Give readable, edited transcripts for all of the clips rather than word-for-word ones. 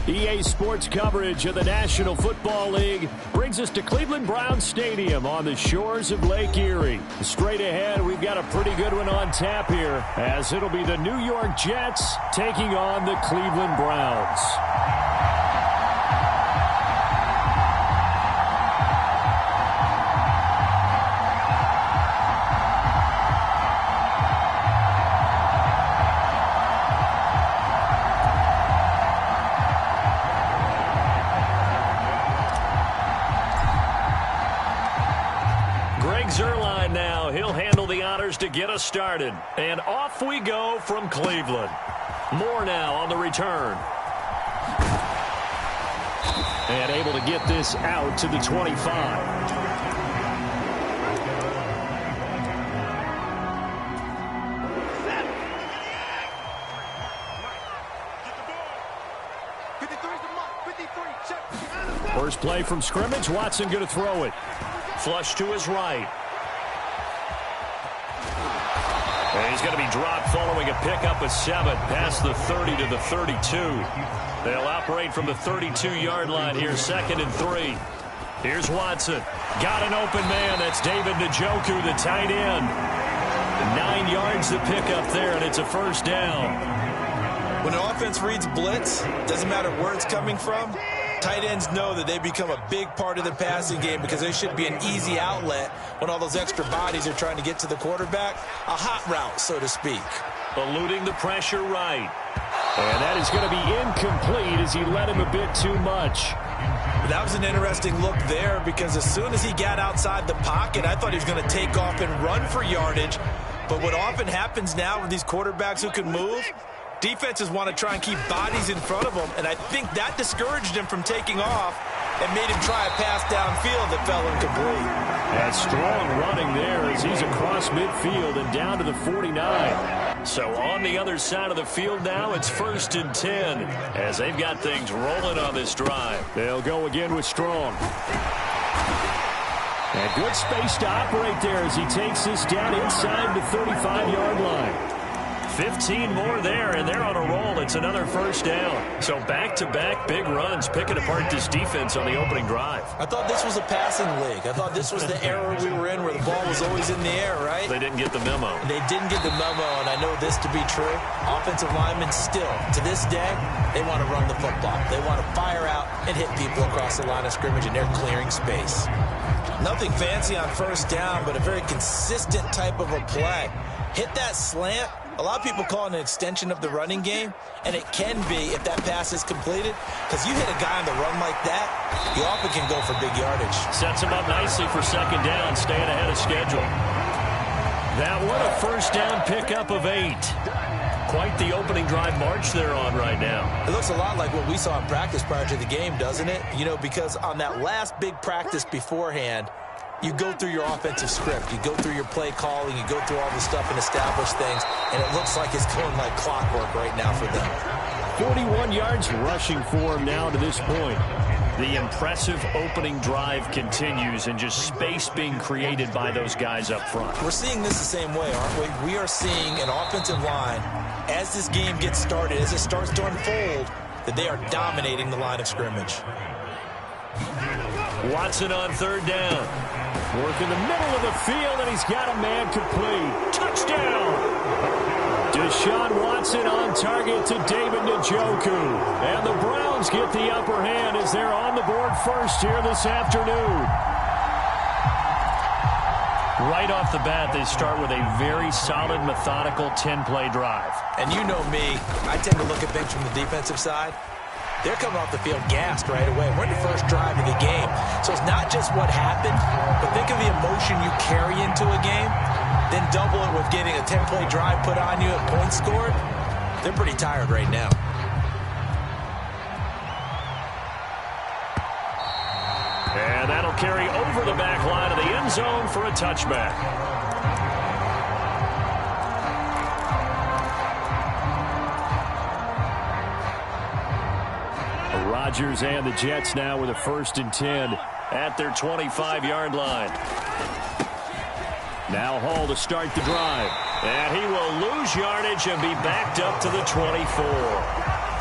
EA Sports coverage of the National Football League brings us to Cleveland Browns Stadium on the shores of Lake Erie. Straight ahead, we've got a pretty good one on tap here, as it'll be the New York Jets taking on the Cleveland Browns. To get us started, and off we go from Cleveland. More now on the return, and able to get this out to the 25. First play from scrimmage. Watson going to throw it. Flush to his right. And he's going to be dropped following a pickup of 7 past the 30 to the 32. They'll operate from the 32-yard line here, 2nd and 3. Here's Watson. Got an open man. That's David Njoku, the tight end. 9 yards to pick up there, and it's a first down. When an offense reads blitz, doesn't matter where it's coming from, tight ends know that they become a big part of the passing game because they should be an easy outlet when all those extra bodies are trying to get to the quarterback. A hot route, so to speak. Eluding the pressure right. And that is going to be incomplete as he led him a bit too much. That was an interesting look there because as soon as he got outside the pocket, I thought he was going to take off and run for yardage. But what often happens now with these quarterbacks who can move, defenses want to try and keep bodies in front of them, and I think that discouraged him from taking off and made him try a pass downfield that fell incomplete. And strong running there as he's across midfield and down to the 49. So on the other side of the field now, it's 1st and 10 as they've got things rolling on this drive. They'll go again with Strong. And good space to operate there as he takes this down inside the 35-yard line. 15 more there, and they're on a roll. It's another first down. So back-to-back big runs, picking apart this defense on the opening drive. I thought this was a passing league. I thought this was the era we were in where the ball was always in the air, right? They didn't get the memo. They didn't get the memo, and I know this to be true. Offensive linemen still, to this day, they want to run the football. They want to fire out and hit people across the line of scrimmage, and they're clearing space. Nothing fancy on first down, but a very consistent type of a play. Hit that slant. A lot of people call it an extension of the running game, and it can be if that pass is completed, because you hit a guy on the run like that, he often can go for big yardage. Sets him up nicely for 2nd down, staying ahead of schedule. That one a first down pickup of 8. Quite the opening drive march they're on right now. It looks a lot like what we saw in practice prior to the game, doesn't it? You know, because on that last big practice beforehand, you go through your offensive script. You go through your play calling. You go through all the stuff and establish things. And it looks like it's going like clockwork right now for them. 41 yards rushing for him now to this point. The impressive opening drive continues and just space being created by those guys up front. We're seeing this the same way, aren't we? We are seeing an offensive line, as this game gets started, as it starts to unfold, that they are dominating the line of scrimmage. Watson on 3rd down. Work in the middle of the field, and he's got a man complete. Touchdown! Deshaun Watson on target to David Njoku. And the Browns get the upper hand as they're on the board first here this afternoon. Right off the bat, they start with a very solid, methodical 10-play drive. And you know me, I tend to look at things from the defensive side. They're coming off the field gassed right away. We're in the first drive of the game. So it's not just what happened, but think of the emotion you carry into a game, then double it with getting a 10-play drive put on you and points scored. They're pretty tired right now. And that'll carry over the back line of the end zone for a touchback. Rodgers and the Jets now with a 1st and 10 at their 25-yard line. Now Hall to start the drive. And he will lose yardage and be backed up to the 24.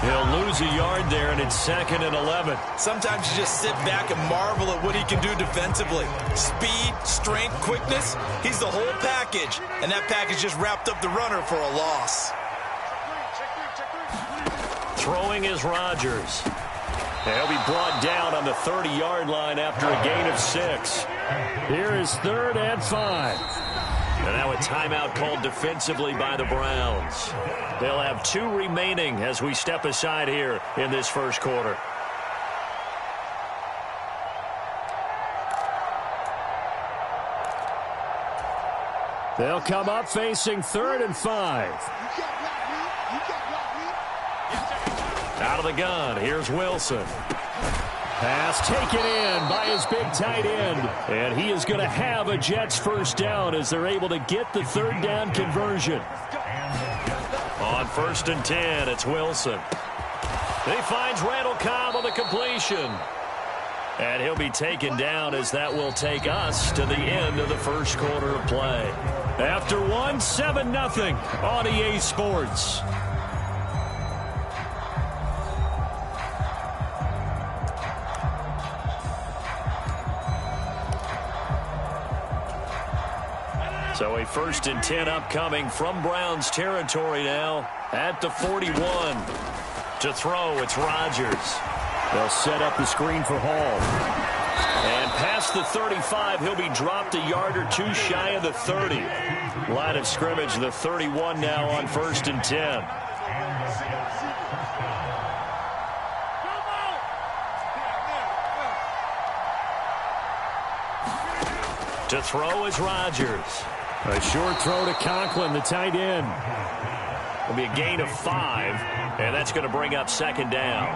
He'll lose a yard there, and it's 2nd and 11. Sometimes you just sit back and marvel at what he can do defensively. Speed, strength, quickness, he's the whole package. And that package just wrapped up the runner for a loss. Throwing is Rodgers. He'll be brought down on the 30-yard line after a gain of 6. Here is 3rd and 5. And now a timeout called defensively by the Browns. They'll have 2 remaining as we step aside here in this first quarter. They'll come up facing 3rd and 5. Out of the gun, here's Wilson. Pass taken in by his big tight end. And he is going to have a Jets first down as they're able to get the 3rd down conversion. On 1st and 10, it's Wilson. He finds Randall Cobb on the completion. And he'll be taken down as that will take us to the end of the first quarter of play. After 7-0 on EA Sports. So a 1st and 10 upcoming from Browns territory now at the 41. To throw, it's Rodgers. They'll set up the screen for Hall. And past the 35, he'll be dropped a yard or 2 shy of the 30. Line of scrimmage, the 31 now on 1st and 10. To throw is Rodgers. A short throw to Conklin, the tight end. It'll be a gain of 5, and that's going to bring up 2nd down.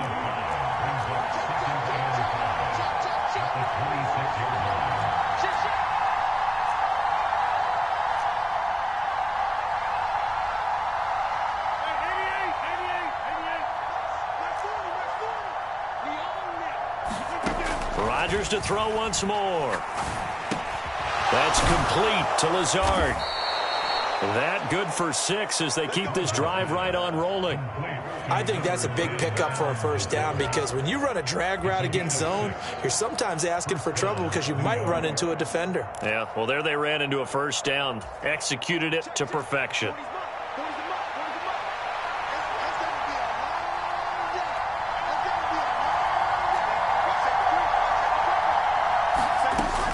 Rodgers to throw once more. That's complete to Lazard. That good for 6 as they keep this drive right on rolling. I think that's a big pickup for a first down because when you run a drag route against zone, you're sometimes asking for trouble because you might run into a defender. Yeah, well, there they ran into a first down. Executed it to perfection.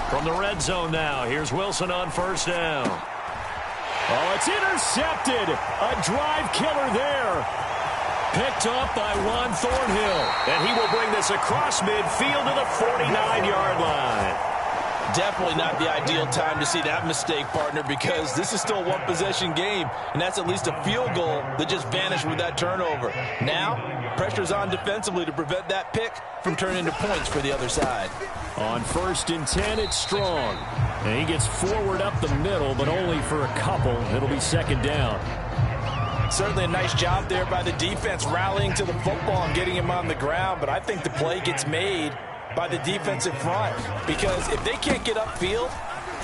From the red zone now, here's Wilson on 1st down. Oh, it's intercepted. A drive killer there. Picked up by Juan Thornhill. And he will bring this across midfield to the 49-yard line. Definitely not the ideal time to see that mistake, partner, because this is still a one-possession game, and that's at least a field goal that just vanished with that turnover. Now, pressure's on defensively to prevent that pick from turning into points for the other side. On 1st and 10, it's Strong. And he gets forward up the middle, but only for a couple. It'll be 2nd down. Certainly a nice job there by the defense rallying to the football and getting him on the ground, but I think the play gets made by the defensive front because if they can't get upfield,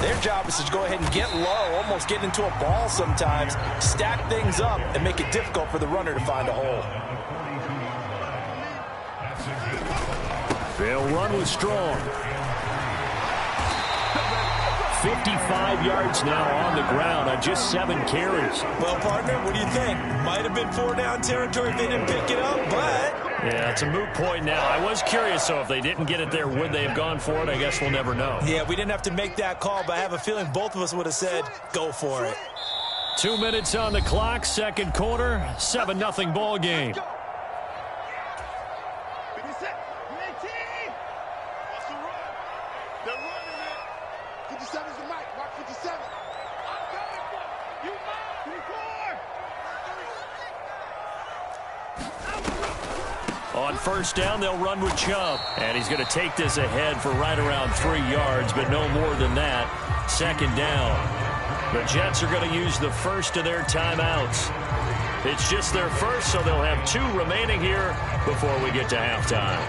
their job is to go ahead and get low, almost get into a ball sometimes, stack things up, and make it difficult for the runner to find a hole. They'll run with Strong. 55 yards now on the ground on just 7 carries. Well, partner, what do you think? Might have been 4 down territory if they didn't pick it up, but... Yeah, it's a moot point now. I was curious, so if they didn't get it there, would they have gone for it? I guess we'll never know. Yeah, we didn't have to make that call, but I have a feeling both of us would have said, go for it. 2 minutes on the clock, 2nd quarter, 7-0 ball game. On 1st down, they'll run with Chubb. And he's going to take this ahead for right around 3 yards, but no more than that. 2nd down. The Jets are going to use the first of their timeouts. It's just their first, so they'll have 2 remaining here before we get to halftime.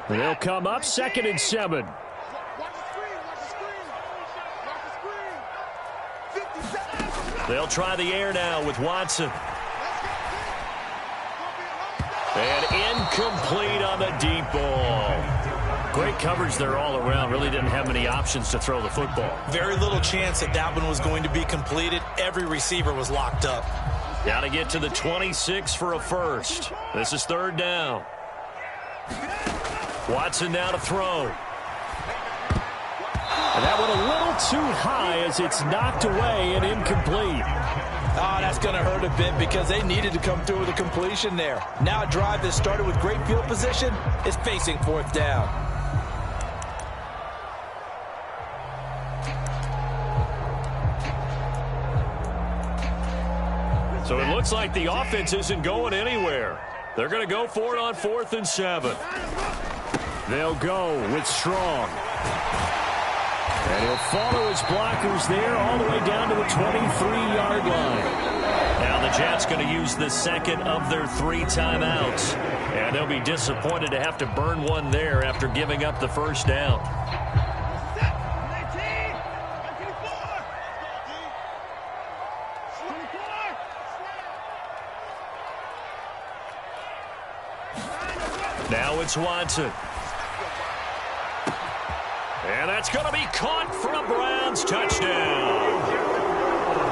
They'll come up 2nd and 7. They'll try the air now with Watson. And incomplete on the deep ball. Great coverage there all around. Really didn't have many options to throw the football. Very little chance that that one was going to be completed. Every receiver was locked up. Got to get to the 26 for a first. This is third down. Watson now to throw. And that one a little too high as it's knocked away and incomplete. Oh, that's going to hurt a bit because they needed to come through with a completion there. Now a drive that started with great field position is facing fourth down. So it looks like the offense isn't going anywhere. They're going to go for it on 4th and 7. They'll go with Strong. And he'll follow his blockers there all the way down to the 23-yard line. Now the Jets going to use the second of their 3 timeouts. And they'll be disappointed to have to burn one there after giving up the first down. Now it's Watson. And that's going to be caught for a Browns touchdown.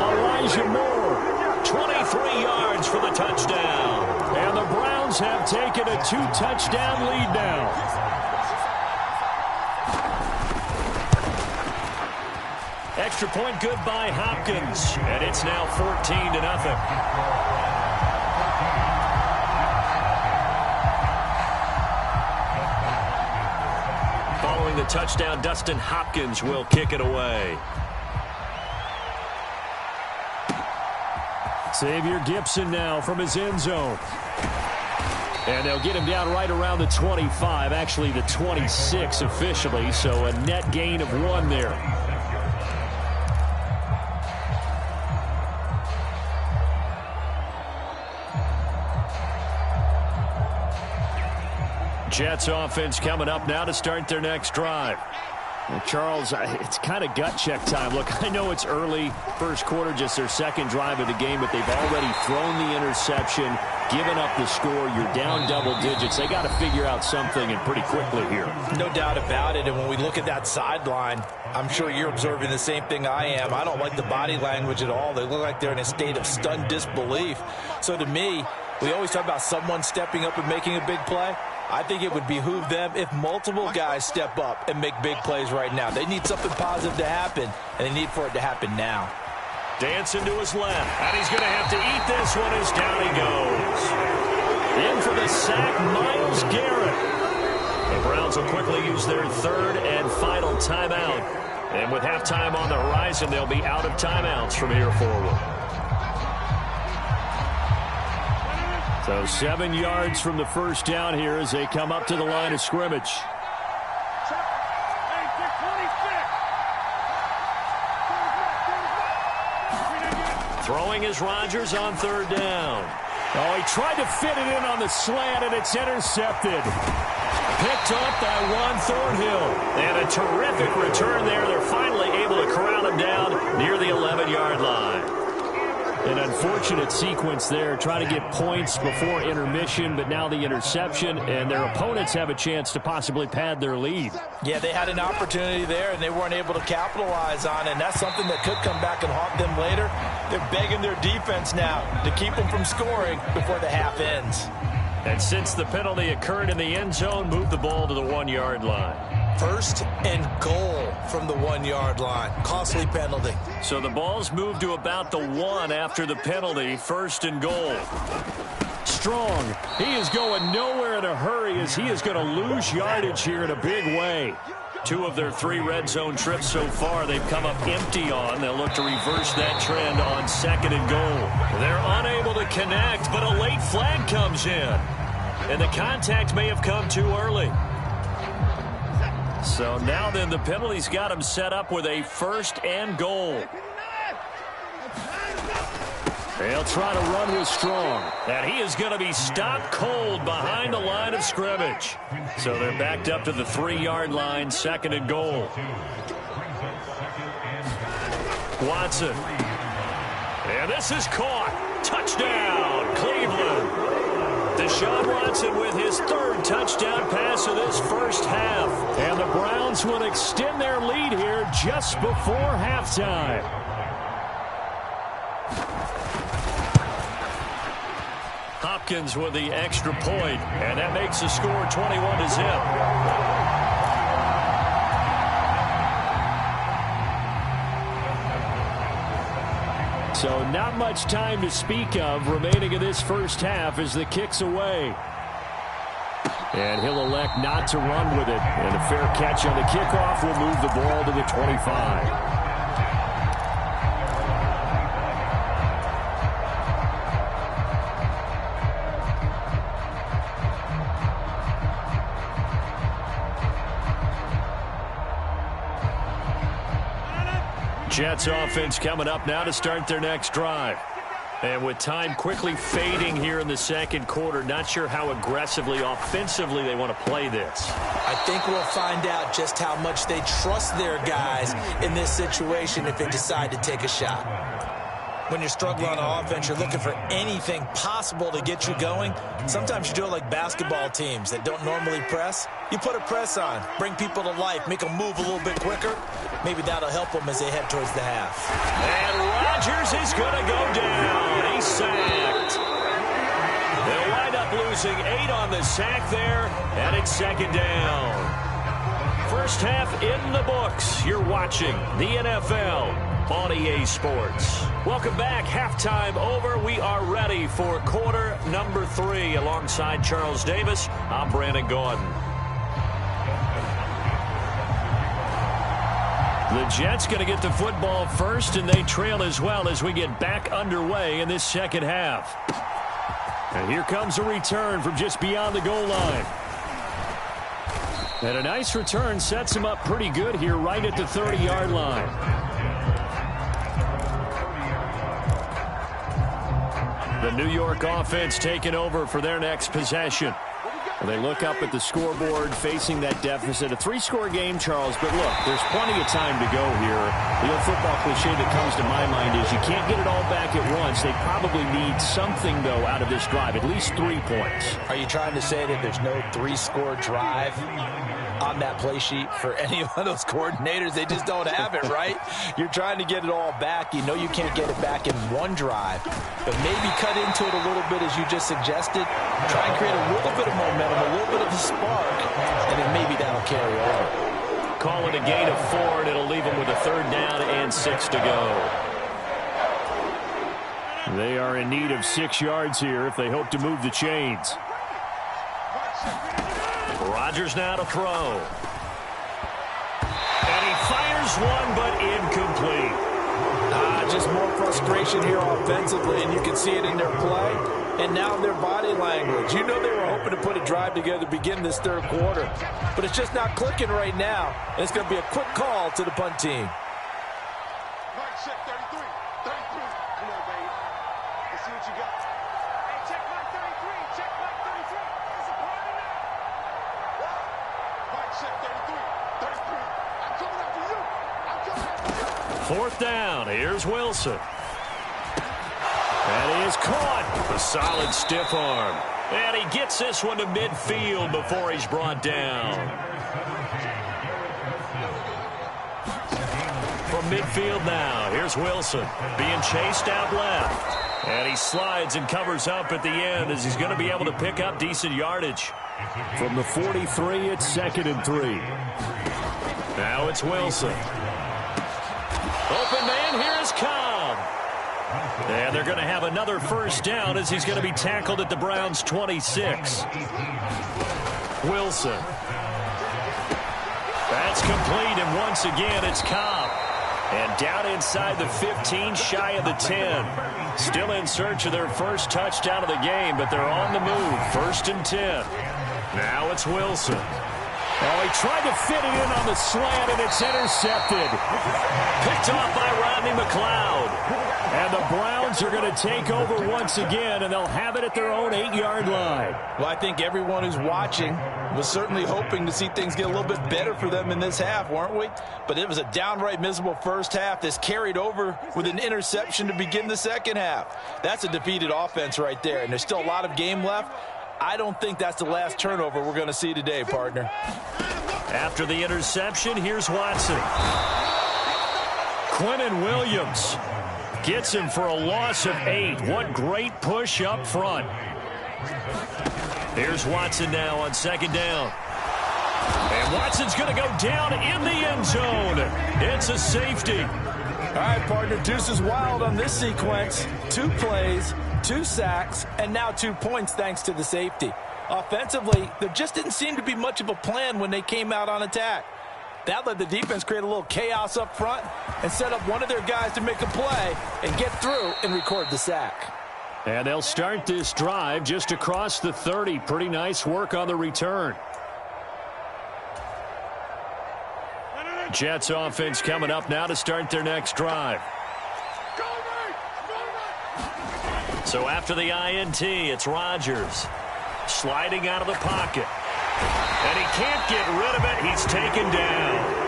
Elijah Moore, 23 yards for the touchdown. And the Browns have taken a 2-touchdown lead now. Extra point good by Hopkins. And it's now 14-0. Following the touchdown, Dustin Hopkins will kick it away. Xavier Gibson now from his end zone. And they'll get him down right around the 25, actually the 26 officially, so a net gain of 1 there. Jets offense coming up now to start their next drive. Well, Charles, it's kind of gut check time. Look, I know it's early, first quarter, just their second drive of the game, but they've already thrown the interception, given up the score. You're down double digits. They got to figure out something, and pretty quickly here. No doubt about it, and when we look at that sideline, I'm sure you're observing the same thing I am. I don't like the body language at all. They look like they're in a state of stunned disbelief. So to me, we always talk about someone stepping up and making a big play. I think it would behoove them if multiple guys step up and make big plays right now. They need something positive to happen, and they need for it to happen now. Dancing to his left, and he's going to have to eat this one as down he goes. In for the sack, Myles Garrett. The Browns will quickly use their third and final timeout. And with halftime on the horizon, they'll be out of timeouts from here forward. So 7 yards from the first down here as they come up to the line of scrimmage. Throwing is Rodgers on third down. Oh, he tried to fit it in on the slant, and it's intercepted. Picked up by Juan Thornhill. And a terrific return there. They're finally able to corral him down near the 11-yard line. An unfortunate sequence there, trying to get points before intermission, but now the interception, and their opponents have a chance to possibly pad their lead. Yeah, they had an opportunity there, and they weren't able to capitalize on it, and that's something that could come back and haunt them later. They're begging their defense now to keep them from scoring before the half ends. And since the penalty occurred in the end zone, move the ball to the 1-yard line. First and goal from the 1-yard line. Costly penalty. So the ball's moved to about the 1 after the penalty. First and goal. Strong. He is going nowhere in a hurry as he is going to lose yardage here in a big way. 2 of their 3 red zone trips so far they've come up empty on. They'll look to reverse that trend on second and goal. They're unable to connect, but a late flag comes in. And the contact may have come too early. So now then the penalty's got him set up with a first and goal. They'll try to run with Strong. And he is going to be stopped cold behind the line of scrimmage. So they're backed up to the 3-yard line, second and goal. Watson. And this is caught. Touchdown, Cleveland. Deshaun Watson with his third touchdown pass of this first half. And the Browns will extend their lead here just before halftime. Hopkins with the extra point, and that makes the score 21-0. So not much time to speak of remaining in this first half as the kick's away. And he'll elect not to run with it. And a fair catch on the kickoff will move the ball to the 25. Jets offense coming up now to start their next drive. And with time quickly fading here in the second quarter, not sure how aggressively, offensively they want to play this. I think we'll find out just how much they trust their guys in this situation if they decide to take a shot. When you're struggling on offense, you're looking for anything possible to get you going. Sometimes you do it like basketball teams that don't normally press. You put a press on, bring people to life, make them move a little bit quicker. Maybe that'll help them as they head towards the half. And Rodgers is going to go down. He's sacked. They'll wind up losing 8 on the sack there, and it's second down. First half in the books. You're watching the NFL on EA Sports. Welcome back. Halftime over. We are ready for quarter number 3. Alongside Charles Davis, I'm Brandon Gordon. The Jets going to get the football first, and they trail as well as we get back underway in this second half. And here comes a return from just beyond the goal line. And a nice return sets him up pretty good here right at the 30-yard line. The New York offense taking over for their next possession. Well, they look up at the scoreboard facing that deficit. A 3-score game, Charles, but look, there's plenty of time to go here. The old football cliche that comes to my mind is you can't get it all back at once. They probably need something, though, out of this drive, at least 3 points. Are you trying to say that there's no 3-score drive on that play sheet for any of those coordinators? They just don't have it, right? You're trying to get it all back. You know you can't get it back in one drive, but maybe cut into it a little bit as you just suggested. Try and create a little bit of momentum, a little bit of a spark, and then maybe that'll carry over. Call it a gain of 4, and it'll leave them with a 3rd down and 6 to go. They are in need of 6 yards here if they hope to move the chains. Rodgers now to throw. And he fires one, but incomplete. Just more frustration here offensively, and you can see it in their play and now in their body language. You know they were hoping to put a drive together to begin this third quarter, but it's just not clicking right now, and it's going to be a quick call to the punt team. Check 33. 33. Come on, baby. Let's see what you got. Hey, check Mike 33. Check Mike 33. It's a party now. Mike, check 33. 33. I'm coming after you. I'm coming after you. 4th down. Here's Wilson. And he is caught. A solid stiff arm. And he gets this one to midfield before he's brought down. From midfield now, here's Wilson being chased out left. And he slides and covers up at the end as he's going to be able to pick up decent yardage. From the 43, it's 2nd and 3. Now it's Wilson. Open man, here is Cobb. And they're going to have another 1st down as he's going to be tackled at the Browns' 26. Wilson. That's complete, and once again, it's Cobb. And down inside the 15, shy of the 10. Still in search of their first touchdown of the game, but they're on the move. 1st and 10. Now it's Wilson. Oh, he tried to fit it in on the slant, and it's intercepted. Picked off by Rodney McLeod. And the Browns are going to take over once again, and they'll have it at their own 8-yard line. Well, I think everyone who's watching was certainly hoping to see things get a little bit better for them in this half, weren't we? But it was a downright miserable first half. This carried over with an interception to begin the second half. That's a defeated offense right there, and there's still a lot of game left. I don't think that's the last turnover we're going to see today, partner. After the interception, here's Watson. Quinnen Williams gets him for a loss of 8. What great push up front. Here's Watson now on second down. And Watson's going to go down in the end zone. It's a safety. All right, partner, deuce is wild on this sequence. 2 plays, 2 sacks, and now 2 points thanks to the safety. Offensively, there just didn't seem to be much of a plan when they came out on attack. That let the defense create a little chaos up front and set up one of their guys to make a play and get through and record the sack. And they'll start this drive just across the 30. Pretty nice work on the return. Jets offense coming up now to start their next drive. So after the INT, it's Rodgers sliding out of the pocket. And he can't get rid of it. He's taken down.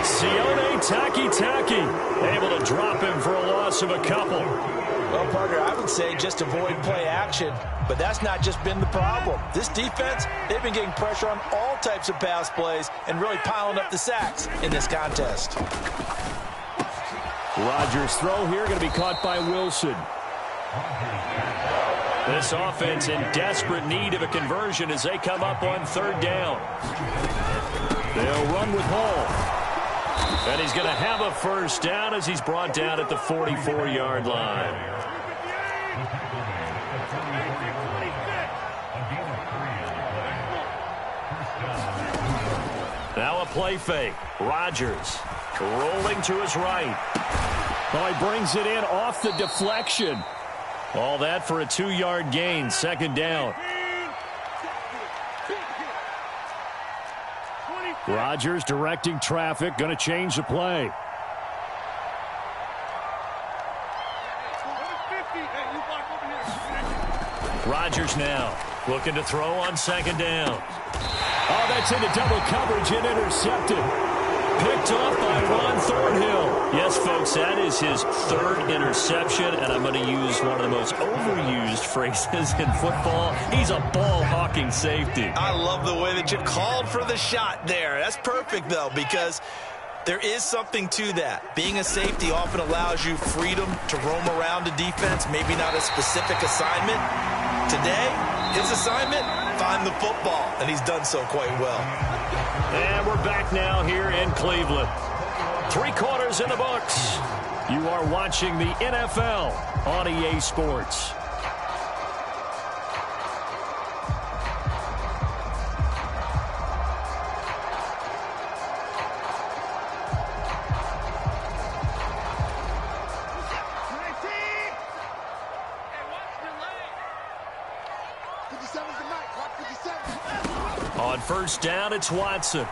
Sione Takitaki able to drop him for a loss of a couple. Well, partner, I would say just avoid play action, but that's not just been the problem. This defense, they've been getting pressure on all types of pass plays and really piling up the sacks in this contest. Rodgers' throw here going to be caught by Wilson. This offense in desperate need of a conversion as they come up on third down. They'll run with Hall. And he's going to have a first down as he's brought down at the 44-yard line. Now a play fake. Rodgers rolling to his right. Oh, he brings it in off the deflection. All that for a 2-yard gain, second down. Rodgers directing traffic, going to change the play. Rodgers now looking to throw on second down. Oh, that's into double coverage and intercepted. Picked off by Ron Thornhill. Yes, folks, that is his 3rd interception, and I'm going to use one of the most overused phrases in football. He's a ball-hawking safety. I love the way that you called for the shot there. That's perfect, though, because there is something to that. Being a safety often allows you freedom to roam around a defense, maybe not a specific assignment. Today, his assignment, find the football, and he's done so quite well. And we're back now here in Cleveland. 3 quarters in the books. You are watching the NFL on EA Sports. On first down, it's Watson.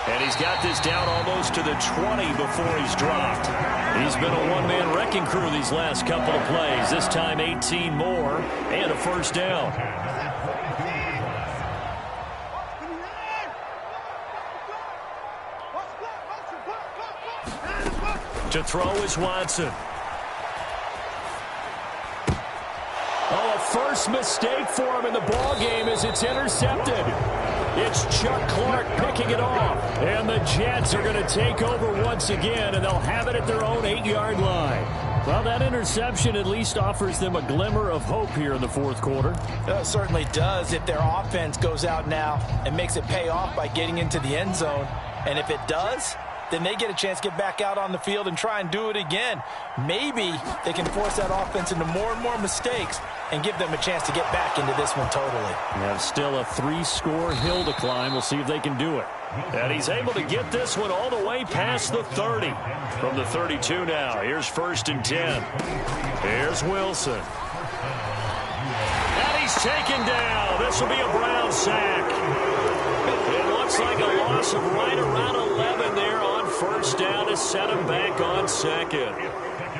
And he's got this down almost to the 20 before he's dropped. He's been a one-man wrecking crew these last couple of plays. This time 18 more and a first down. To throw is Watson. Oh, a first mistake for him in the ball game as it's intercepted. It's Chuck Clark picking it off. And the Jets are going to take over once again, and they'll have it at their own 8-yard line. Well, that interception at least offers them a glimmer of hope here in the fourth quarter. It certainly does if their offense goes out now and makes it pay off by getting into the end zone. And if it does, then they get a chance to get back out on the field and try and do it again. Maybe they can force that offense into more and more mistakes and give them a chance to get back into this one totally. We have still a 3-score hill to climb. We'll see if they can do it. And he's able to get this one all the way past the 30. From the 32 now, here's 1st and 10. Here's Wilson. And he's taken down. This will be a Brown touchdown sack. It looks like a loss of right around 11 there on first down to set them back on second.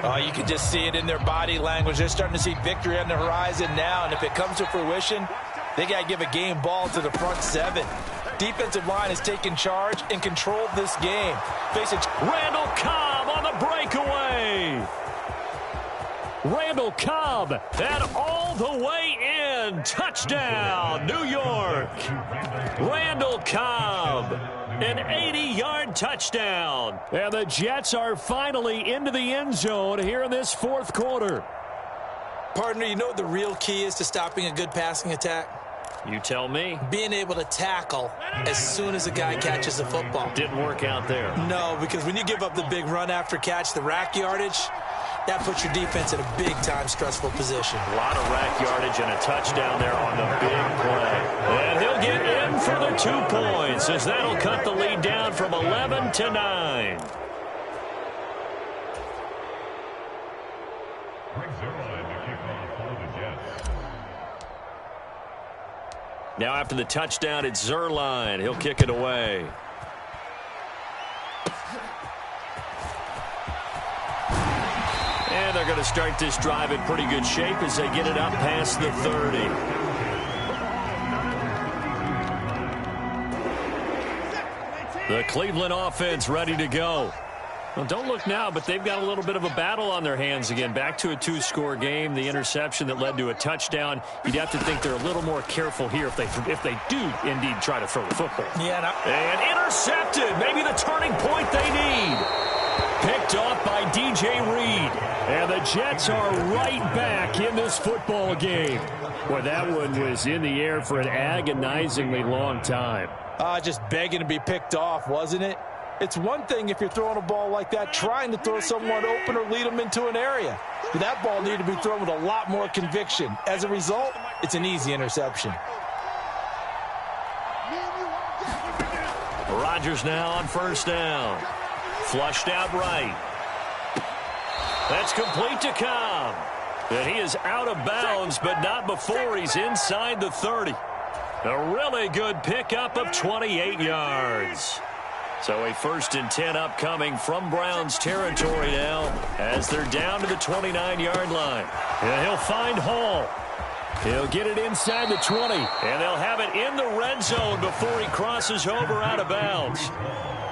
Oh, you can just see it in their body language. They're starting to see victory on the horizon now, and if it comes to fruition, they got to give a game ball to the front seven. Defensive line has taken charge and controlled this game. Randall Cobb on the breakaway. Randall Cobb, and all the way in. Touchdown, New York. Randall Cobb, an 80-yard touchdown. And the Jets are finally into the end zone here in this fourth quarter. Partner, you know what the real key is to stopping a good passing attack? You tell me. Being able to tackle as soon as a guy catches the football. Didn't work out there. No, because when you give up the big run after catch, the rack yardage, that puts your defense in a big-time stressful position. A lot of rack yardage and a touchdown there on the big play. And he'll get in for the 2 points, as that'll cut the lead down from 11 to 9. Now after the touchdown, it's Zerline. He'll kick it away. And they're going to start this drive in pretty good shape as they get it up past the 30. The Cleveland offense ready to go. Well, don't look now, but they've got a little bit of a battle on their hands again. Back to a 2-score game. The interception that led to a touchdown. You'd have to think they're a little more careful here if they do indeed try to throw the football. Yeah, and intercepted. Maybe the turning point they need. Picked off by DJ Reed. And the Jets are right back in this football game. Boy, that one was in the air for an agonizingly long time. Just begging to be picked off, wasn't it? It's one thing if you're throwing a ball like that, trying to throw someone open or lead them into an area. But that ball needed to be thrown with a lot more conviction. As a result, it's an easy interception. Rodgers now on first down. Flushed out right. That's complete to Cobb. And he is out of bounds, but not before he's inside the 30. A really good pickup of 28 yards. So a 1st and 10 upcoming from Browns territory now as they're down to the 29-yard line. And he'll find Hall. He'll get it inside the 20. And they'll have it in the red zone before he crosses over out of bounds.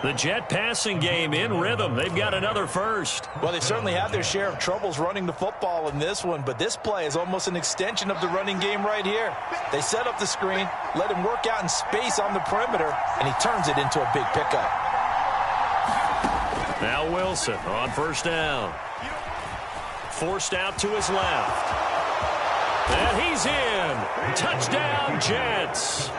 The Jet passing game in rhythm. They've got another first. Well, they certainly have their share of troubles running the football in this one, but this play is almost an extension of the running game right here. They set up the screen, let him work out in space on the perimeter, and he turns it into a big pickup. Now Wilson on first down. Forced out to his left. And he's in. Touchdown, Jets.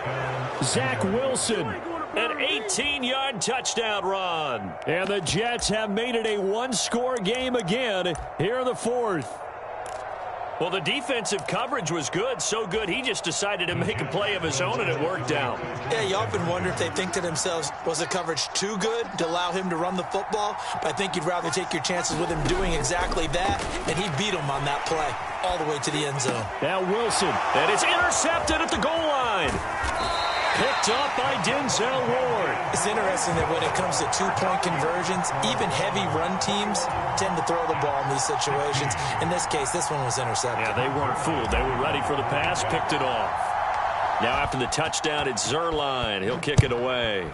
Zach Wilson. An 18-yard touchdown run. And the Jets have made it a 1-score game again here in the fourth. Well, the defensive coverage was good, so good he just decided to make a play of his own, and it worked out. Yeah, you often wonder if they think to themselves, was the coverage too good to allow him to run the football? But I think you'd rather take your chances with him doing exactly that, and he beat him on that play all the way to the end zone. Now Wilson, and it's intercepted at the goal line. Picked up by Denzel Ward. It's interesting that when it comes to two-point conversions, even heavy run teams tend to throw the ball in these situations. In this case, this one was intercepted. Yeah, they weren't fooled. They were ready for the pass, picked it off. Now after the touchdown, it's Zerline. He'll kick it away.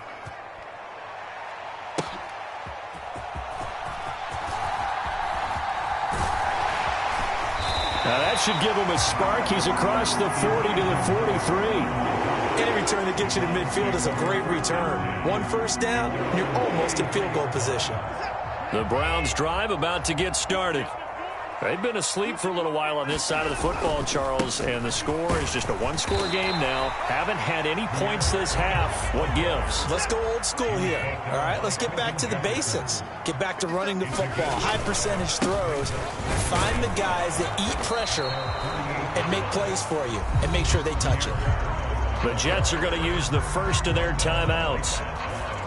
Now that should give him a spark. He's across the 40 to the 43. Any return that gets you to midfield is a great return. 1 first down, and you're almost in field goal position. The Browns drive about to get started. They've been asleep for a little while on this side of the football, Charles, and the score is just a 1-score game now. Haven't had any points this half. What gives? Let's go old school here. All right, let's get back to the basics. Get back to running the football, high percentage throws. Find the guys that eat pressure and make plays for you and make sure they touch it. The Jets are going to use the first of their timeouts.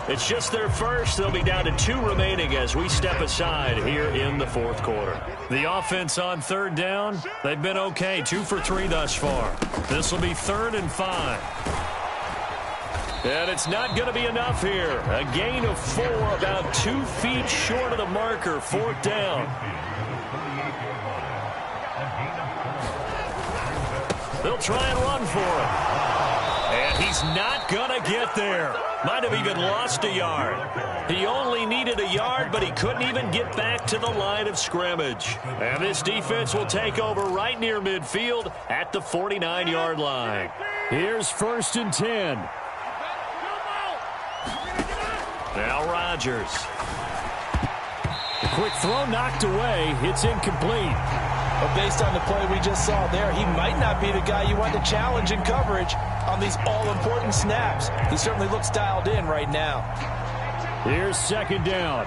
It's just their first. They'll be down to 2 remaining as we step aside here in the fourth quarter. The offense on third down, they've been okay. 2 for 3 thus far. This will be 3rd and 5. And it's not going to be enough here. A gain of 4, about 2 feet short of the marker. 4th down. They'll try and run for it. And he's not going to get there. Might have even lost a yard. He only needed a yard, but he couldn't even get back to the line of scrimmage. And this defense will take over right near midfield at the 49-yard line. Here's 1st and 10. Now Rodgers. The quick throw knocked away. It's incomplete. But based on the play we just saw there, he might not be the guy you want to challenge in coverage on these all-important snaps. He certainly looks dialed in right now. Here's 2nd down.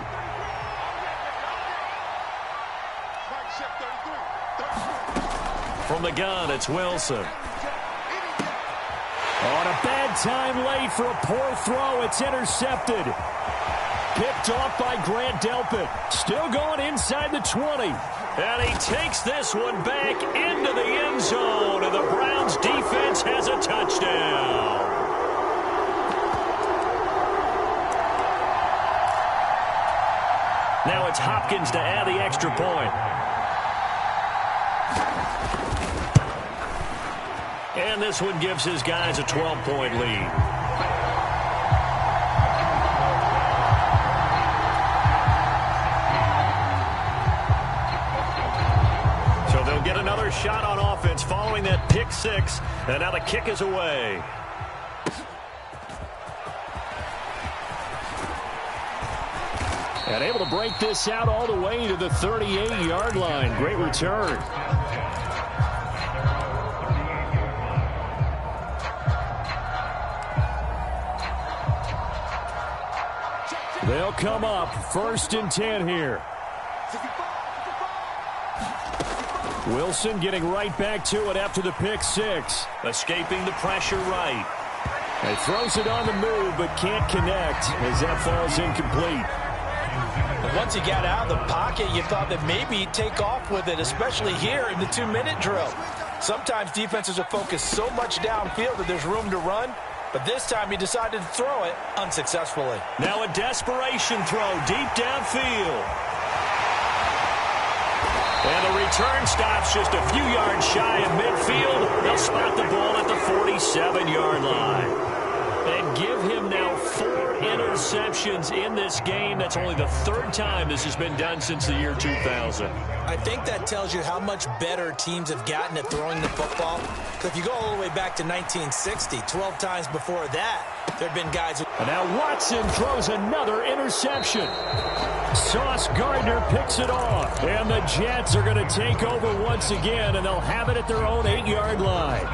From the gun, it's Wilson. On a bad time late for a poor throw. It's intercepted. Picked off by Grant Delpit. Still going inside the 20. And he takes this one back into the end zone. And the Browns defense has a touchdown. Now it's Hopkins to add the extra point. And this one gives his guys a 12-point lead. So they'll get another shot on offense following that pick 6. And now the kick is away. And able to break this out all the way to the 38-yard line. Great return. They'll come up 1st and 10 here. Wilson getting right back to it after the pick 6. Escaping the pressure right. He throws it on the move but can't connect as that falls incomplete. Once he got out of the pocket, you thought that maybe he'd take off with it, especially here in the 2-minute drill. Sometimes defenses are focused so much downfield that there's room to run. But this time he decided to throw it unsuccessfully. Now a desperation throw deep downfield. And the return stops just a few yards shy of midfield. They'll spot the ball at the 47-yard line. And give him now 4 interceptions in this game. That's only the 3rd time this has been done since the year 2000. I think that tells you how much better teams have gotten at throwing the football. Because if you go all the way back to 1960, 12 times before that, there have been guys who... And now Watson throws another interception. Sauce Gardner picks it off. And the Jets are going to take over once again, and they'll have it at their own 8-yard line.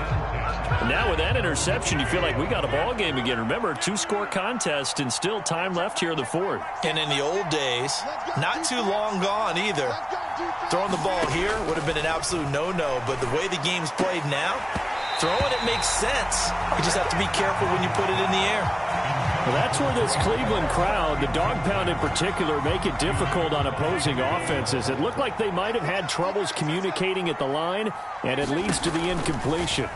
And now with that interception, you feel like we got a ball game again. Remember, 2-score contest and still time left here in the 4th. And in the old days, not too long gone either. Throwing the ball here would have been an absolute no-no, but the way the game's played now, throwing it makes sense. You just have to be careful when you put it in the air. Well, that's where this Cleveland crowd, the dog pound in particular, make it difficult on opposing offenses. It looked like they might have had troubles communicating at the line, and it leads to the incompletion.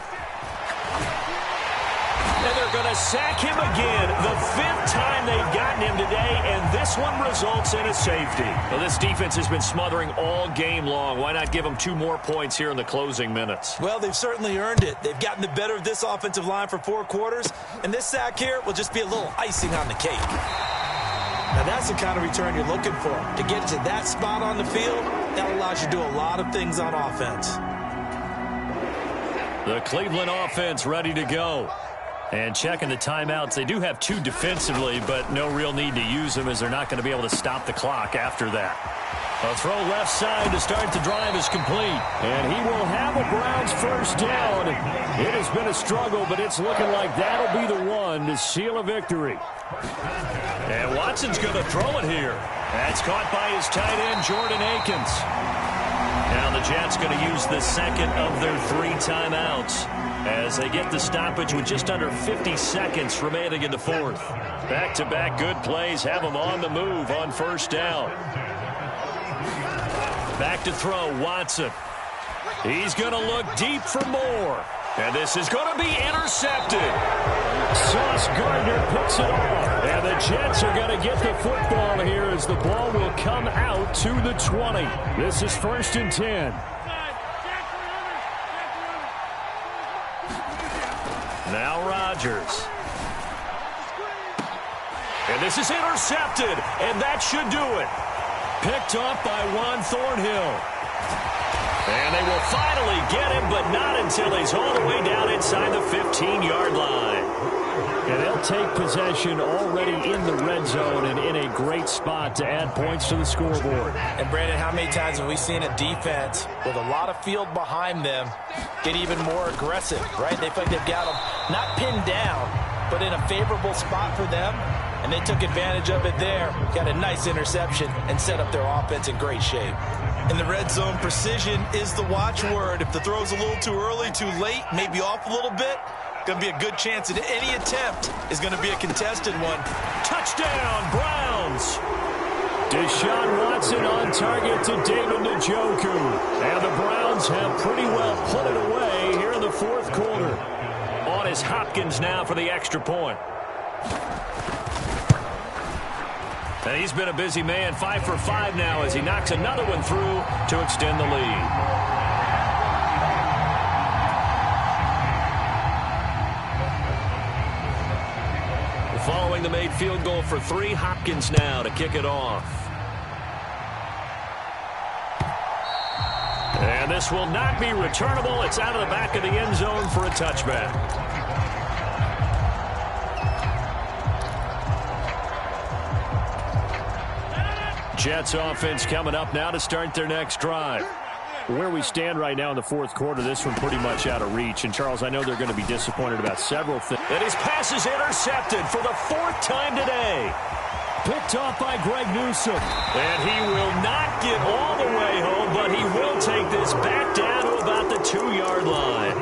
And they're going to sack him again, the 5th time they've gotten him today, and this one results in a safety. Well, this defense has been smothering all game long. Why not give them 2 more points here in the closing minutes? Well, they've certainly earned it. They've gotten the better of this offensive line for 4 quarters, and this sack here will just be a little icing on the cake. Now, that's the kind of return you're looking for. To get to that spot on the field, that allows you to do a lot of things on offense. The Cleveland offense ready to go. And checking the timeouts, they do have 2 defensively, but no real need to use them as they're not going to be able to stop the clock after that. A throw left side to start the drive is complete. And he will have a Browns 1st down. It has been a struggle, but it's looking like that'll be the one to seal a victory. And Watson's going to throw it here. That's caught by his tight end, Jordan Akins. Now the Jets going to use the 2nd of their 3 timeouts as they get the stoppage with just under 50 seconds remaining in the 4th. Back-to-back good plays have them on the move on 1st down. Back to throw, Watson. He's going to look deep for more. And this is going to be intercepted. Sauce Gardner picks it off. And the Jets are going to get the football here as the ball will come out to the 20. This is 1st and 10. Now Rodgers. And this is intercepted, and that should do it. Picked off by Juan Thornhill. And they will finally get him, but not until he's all the way down inside the 15-yard line. And they'll take possession already in the red zone and in a great spot to add points to the scoreboard. And, Brandon, how many times have we seen a defense with a lot of field behind them get even more aggressive, right? They feel like they've got them not pinned down, but in a favorable spot for them. And they took advantage of it there, got a nice interception, and set up their offense in great shape. In the red zone, precision is the watchword. If the throw's a little too early, too late, maybe off a little bit, going to be a good chance that any attempt is going to be a contested one. Touchdown, Browns! Deshaun Watson on target to David Njoku. And the Browns have pretty well put it away here in the 4th quarter. On is Hopkins now for the extra point. And he's been a busy man, 5 for 5 now as he knocks another one through to extend the lead. Following the made field goal for 3, Hopkins now to kick it off. And this will not be returnable. It's out of the back of the end zone for a touchback. Jets offense coming up now to start their next drive. Where we stand right now in the 4th quarter, this one pretty much out of reach. And, Charles, I know they're going to be disappointed about several things. And his pass is intercepted for the 4th time today. Picked off by Greg Newsome. And he will not get all the way home, but he will take this back down to about the 2-yard line.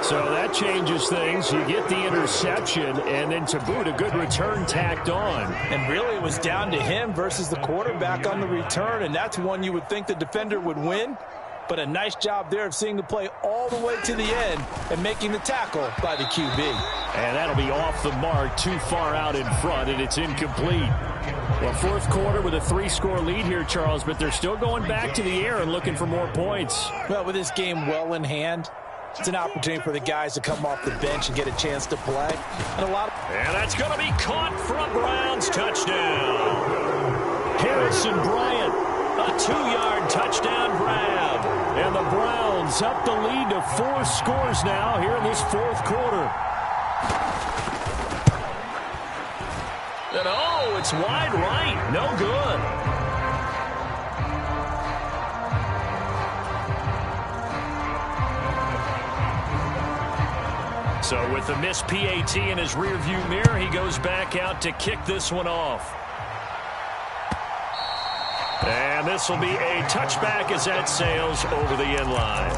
So that changes things. You get the interception, and then to boot, a good return tacked on. And really, it was down to him versus the quarterback on the return, and that's one you would think the defender would win. But a nice job there of seeing the play all the way to the end and making the tackle by the QB. And that'll be off the mark, too far out in front, and it's incomplete. Well, 4th quarter with a 3-score lead here, Charles, but they're still going back to the air and looking for more points. Well, with this game well in hand, it's an opportunity for the guys to come off the bench and get a chance to play. And that's going to be caught for a Browns touchdown. Harrison Bryant, a 2-yard touchdown grab. And the Browns up the lead to 4 scores now here in this 4th quarter. And oh, it's wide right. No good. So with the missed PAT in his rearview mirror, he goes back out to kick this one off. And this will be a touchback as that sails over the end line.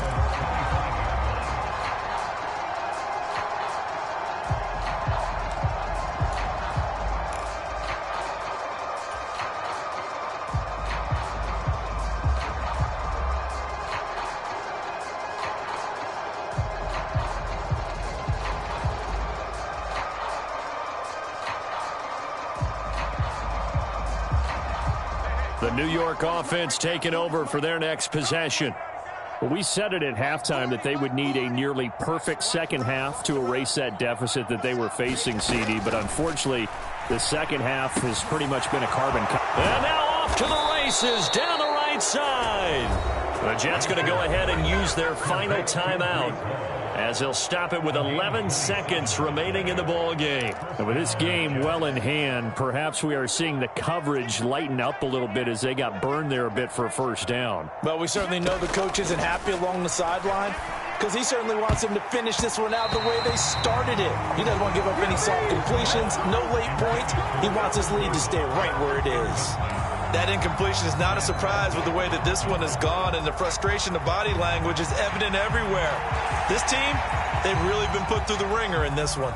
The New York offense taking over for their next possession. Well, we said it at halftime that they would need a nearly perfect second half to erase that deficit that they were facing, CD. But unfortunately, the second half has pretty much been a carbon copy. And now off to the races down the right side. The Jets going to go ahead and use their final timeout as they'll stop it with 11 seconds remaining in the ball game. And with this game well in hand, perhaps we are seeing the coverage lighten up a little bit as they got burned there a bit for a first down. Well, we certainly know the coach isn't happy along the sideline because he certainly wants them to finish this one out the way they started it. He doesn't want to give up any soft completions, no late points. He wants his lead to stay right where it is. That incompletion is not a surprise with the way that this one has gone, and the frustration, the body language is evident everywhere. This team, they've really been put through the ringer in this one.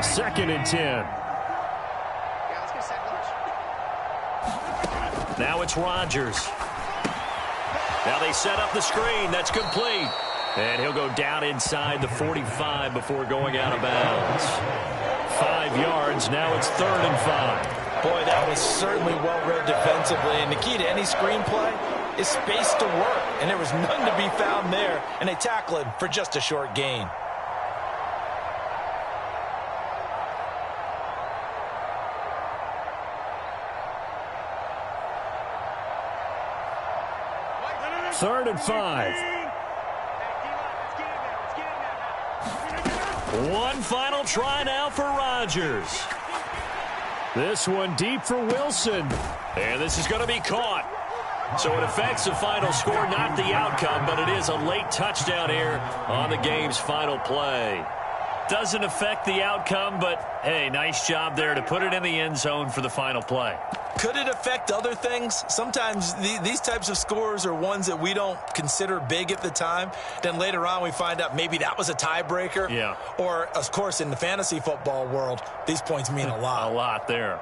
Second and 10. Now it's Rodgers. Now they set up the screen. That's complete. And he'll go down inside the 45 before going out of bounds. 5 yards. Now it's 3rd and 5. Boy, that was certainly well-read defensively. And the key to any screenplay is space to work. And there was none to be found there. And they tackle him for just a short gain. Third and 5. One final try now for Rodgers. This one deep for Wilson. And this is going to be caught. So it affects the final score, not the outcome, but it is a late touchdown here on the game's final play. Doesn't affect the outcome, but, hey, nice job there to put it in the end zone for the final play. Could it affect other things? Sometimes these types of scores are ones that we don't consider big at the time. Then later on we find out maybe that was a tiebreaker. Yeah. Or, of course, in the fantasy football world, these points mean a lot. A lot there.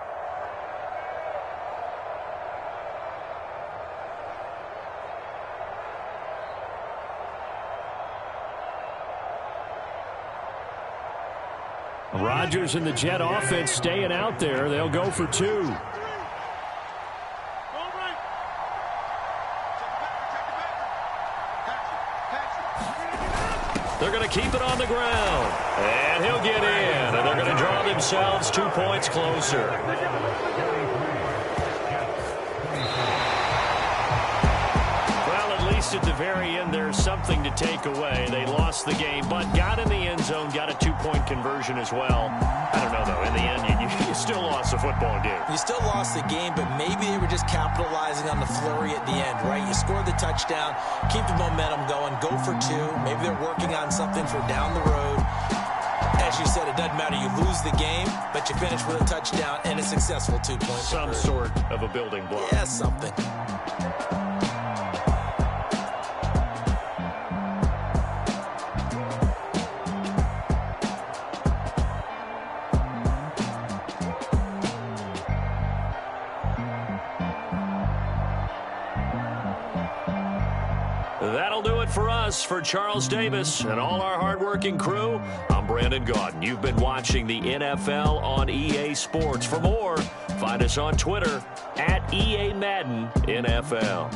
Rodgers and the Jet offense staying out there. They'll go for 2. They're going to keep it on the ground. And he'll get in. And they're going to draw themselves 2 points closer. Well, at least at the very end, there's something to take away. They lost the game, but got in the end zone, got a 2-point conversion as well. I don't know, though. In the end, you still lost the football game. You still lost the game, but maybe they were just capitalizing on the flurry at the end, right? You scored the touchdown, keep the momentum going, go for 2. Maybe they're working on something for down the road. As you said, it doesn't matter. You lose the game, but you finish with a touchdown and a successful 2-point Some sort of a building block. Yeah, something. That'll do it for us. For Charles Davis and all our hardworking crew, I'm Brandon Gaudin. You've been watching the NFL on EA Sports. For more, find us on Twitter at EA Madden NFL.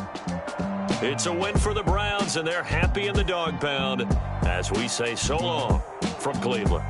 It's a win for the Browns, and they're happy in the dog pound as we say so long from Cleveland.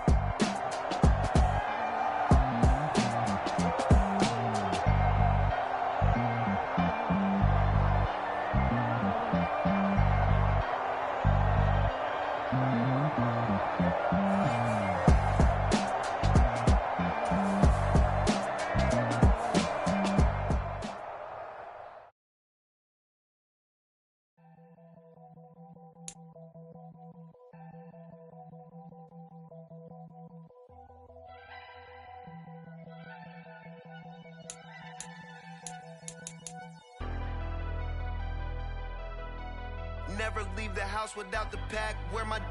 Never leave the house without the pack. Where my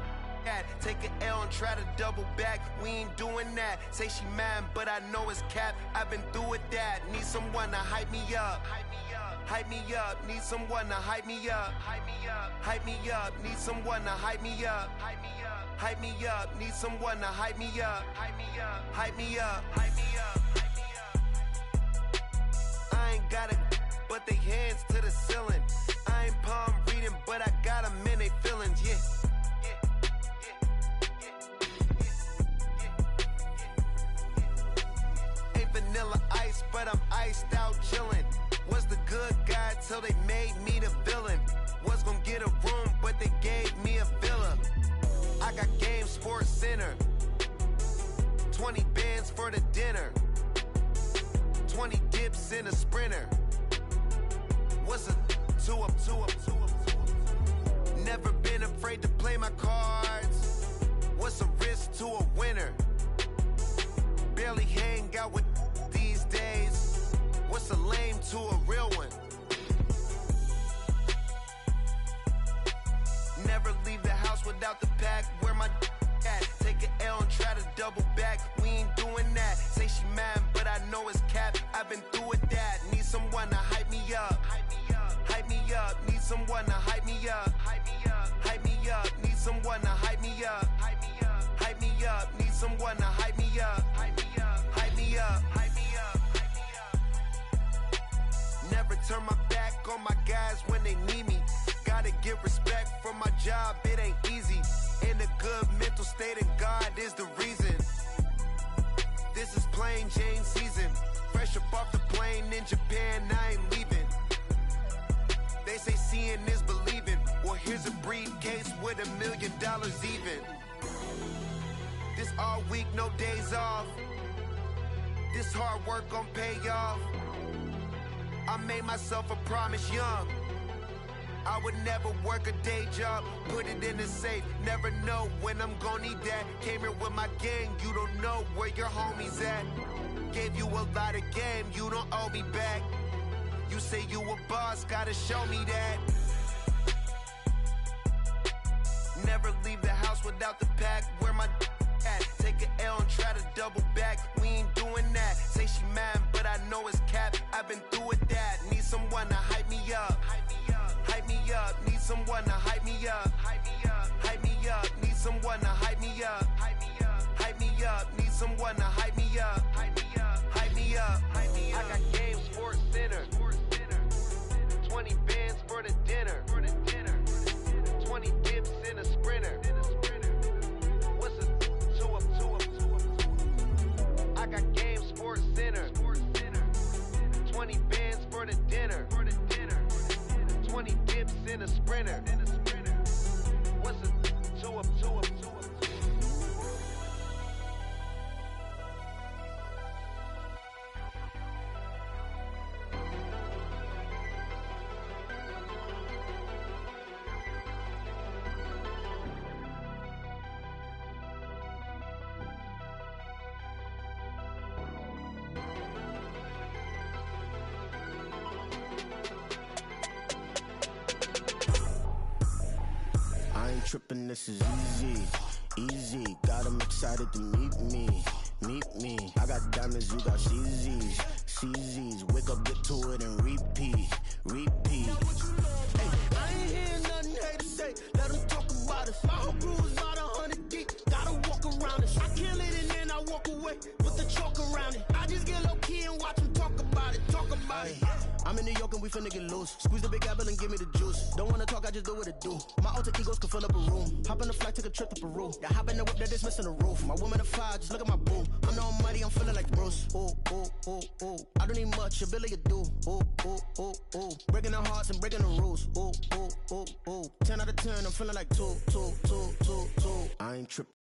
at? Take an L and try to double back. We ain't doing that. Say she mad, but I know it's cap. I've been through with that. Need someone to hype me up. Hype me up. Need someone to hype me up. Hype me up. Hype me up. Need someone to hype me up. Hype me up. Hype me up. Need someone to hype me up. Hype me up. Hype me up. Hype me up. Hype me up. I ain't got it, but they hands to the ceiling. I ain't palm reading, but I got them in they feelings, yeah. Ain't vanilla ice, but I'm iced out chillin'. Was the good guy till they made me the villain. Was gonna get a room, but they gave me a villa. I got game, Sports Center. 20 bands for the dinner. 20 dips in a Sprinter. What's a 2 up, 2 up, 2 up, 2 up? Never been afraid to play my cards. What's a risk to a winner? Barely hang out with these days. What's a lame to a real one? Never leave the house without the pack. Where my at? Take an L and try to double back. We ain't doing that. Say she mad, but I know it's cap. I've been through with that. Need someone to hype me up. someone to hype me up. Hype me up. Hype me up. Need someone to hype me up. Hype me up. Hype me up. Need someone to hype me up. Hype me up. Hype me up. Hype me up. Hype me up. Never turn my back on my guys when they need me. Gotta get respect for my job, it ain't easy. In a good mental state, and God is the reason. This is plain Jane season. Fresh up off the plane in Japan, I ain't leaving. They say seeing is believing. Well, here's a briefcase with $1 million even. This all week, no days off. This hard work gon' pay off. I made myself a promise young. I would never work a day job, put it in the safe. Never know when I'm gon' need that. Came here with my gang, you don't know where your homies at. Gave you a lot of game, you don't owe me back. You say you a boss, gotta show me that. Never leave the house without the pack. Where my at? Take an L and try to double back. We ain't doing that. Say she mad, but I know it's cap. I've been through with that. Need someone to hype me up. Hype me up. Hype me up. Need someone to hype me up. Hype me up. Hype me up. Need someone to hype me up. Hype me up. Hype me up. Need someone to hype me up. Hype me up. Hype me up. Hype me up. I got game Sports Center. 20 bands for the dinner. 20 dips in a sprinter. What's a 2 up? I got game Sports Center. 20 bands for the dinner. 20 dips in a sprinter. What's a 2 up? Trippin', this is easy. Got 'em excited to meet me. I got diamonds, you got CZs. Wake up, get to it, and repeat. Hey, I ain't hearing nothing hate to say. Let 'em talk about us. My whole crew is about 100 deep. Gotta walk around it. I kill it and then I walk away with the chalk around it. I just get low key and watch 'em talk about it. I'm in New York and we finna get loose. Squeeze the big apple and give me the juice. Don't wanna talk, I just do what it do. My alter egos can fill up a room. Hop in a flight, take a trip to Peru. Yeah, hop in the whip, that is missing the roof. My woman a fire, just look at my boo. I'm no money, I'm feeling like Bruce. Ooh. I don't need much, ability to do. Ooh. Breaking the hearts and breaking the rules. Ooh. 10 out of 10, I'm feeling like 2. I ain't tripping.